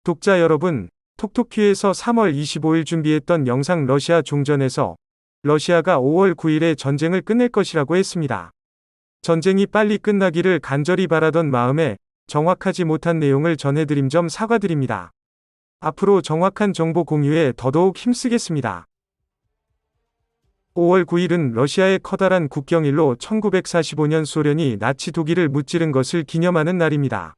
독자 여러분, 톡톡큐에서 3월 25일 준비했던 영상 러시아 종전에서 러시아가 5월 9일에 전쟁을 끝낼 것이라고 했습니다. 전쟁이 빨리 끝나기를 간절히 바라던 마음에 정확하지 못한 내용을 전해드림 점 사과드립니다. 앞으로 정확한 정보 공유에 더더욱 힘쓰겠습니다. 5월 9일은 러시아의 커다란 국경일로 1945년 소련이 나치 독일을 무찌른 것을 기념하는 날입니다.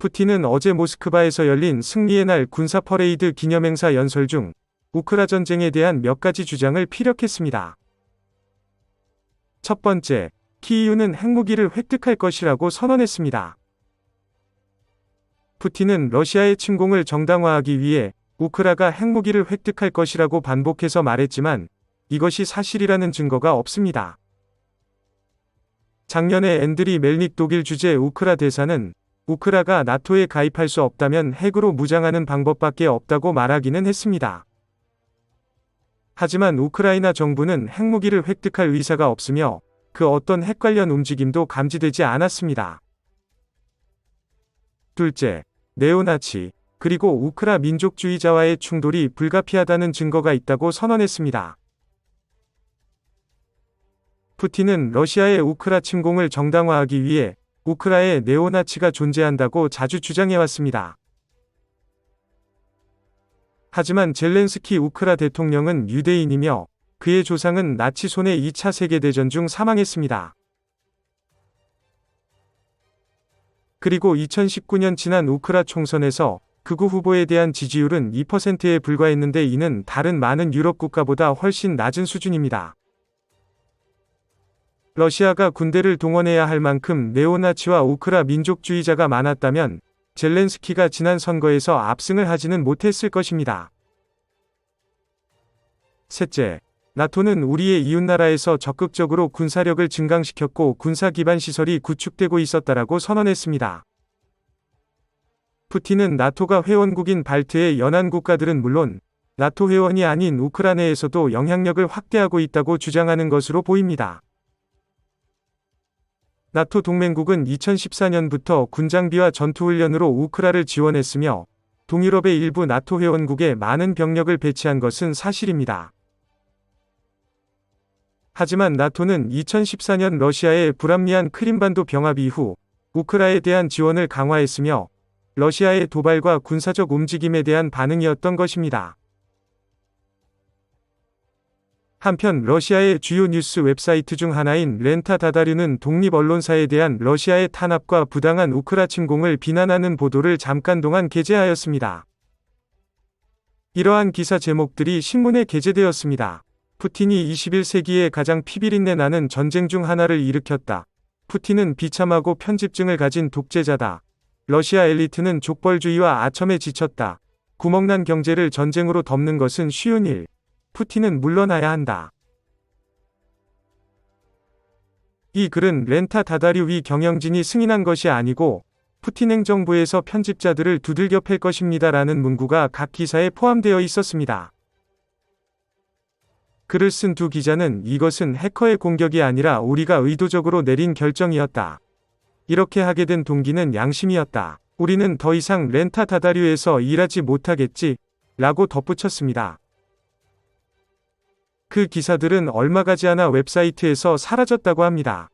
푸틴은 어제 모스크바에서 열린 승리의 날 군사 퍼레이드 기념행사 연설 중 우크라 전쟁에 대한 몇 가지 주장을 피력했습니다. 첫 번째, 키이우는 핵무기를 획득할 것이라고 선언했습니다. 푸틴은 러시아의 침공을 정당화하기 위해 우크라가 핵무기를 획득할 것이라고 반복해서 말했지만 이것이 사실이라는 증거가 없습니다. 작년에 앤드리 멜닉 독일 주재 우크라 대사는 우크라가 나토에 가입할 수 없다면 핵으로 무장하는 방법밖에 없다고 말하기는 했습니다. 하지만 우크라이나 정부는 핵무기를 획득할 의사가 없으며 그 어떤 핵 관련 움직임도 감지되지 않았습니다. 둘째, 네오나치, 그리고 우크라 민족주의자와의 충돌이 불가피하다는 증거가 있다고 선언했습니다. 푸틴은 러시아의 우크라 침공을 정당화하기 위해 우크라에 네오나치가 존재한다고 자주 주장해왔습니다. 하지만 젤렌스키 우크라 대통령은 유대인이며 그의 조상은 나치 손해 2차 세계대전 중 사망했습니다. 그리고 2019년 지난 우크라 총선에서 극우 후보에 대한 지지율은 2%에 불과했는데 이는 다른 많은 유럽 국가보다 훨씬 낮은 수준입니다. 러시아가 군대를 동원해야 할 만큼 네오나치와 우크라 민족주의자가 많았다면 젤렌스키가 지난 선거에서 압승을 하지는 못했을 것입니다. 셋째, 나토는 우리의 이웃나라에서 적극적으로 군사력을 증강시켰고 군사 기반 시설이 구축되고 있었다라고 선언했습니다. 푸틴은 나토가 회원국인 발트의 연안 국가들은 물론 나토 회원이 아닌 우크라이나에서도 영향력을 확대하고 있다고 주장하는 것으로 보입니다. 나토 동맹국은 2014년부터 군장비와 전투훈련으로 우크라를 지원했으며 동유럽의 일부 나토 회원국에 많은 병력을 배치한 것은 사실입니다. 하지만 나토는 2014년 러시아의 불합리한 크림반도 병합 이후 우크라에 대한 지원을 강화했으며 러시아의 도발과 군사적 움직임에 대한 반응이었던 것입니다. 한편 러시아의 주요 뉴스 웹사이트 중 하나인 렌타 다다류는 독립 언론사에 대한 러시아의 탄압과 부당한 우크라 침공을 비난하는 보도를 잠깐 동안 게재하였습니다. 이러한 기사 제목들이 신문에 게재되었습니다. 푸틴이 21세기의 가장 피비린내 나는 전쟁 중 하나를 일으켰다. 푸틴은 비참하고 편집증을 가진 독재자다. 러시아 엘리트는 족벌주의와 아첨에 지쳤다. 구멍난 경제를 전쟁으로 덮는 것은 쉬운 일. 푸틴은 물러나야 한다. 이 글은 렌타 다다류 위 경영진이 승인한 것이 아니고 푸틴 행정부에서 편집자들을 두들겨 팰 것입니다라는 문구가 각 기사에 포함되어 있었습니다. 글을 쓴 두 기자는 이것은 해커의 공격이 아니라 우리가 의도적으로 내린 결정이었다. 이렇게 하게 된 동기는 양심이었다. 우리는 더 이상 렌타 다다류에서 일하지 못하겠지 라고 덧붙였습니다. 그 기사들은 얼마 가지 않아 웹사이트에서 사라졌다고 합니다.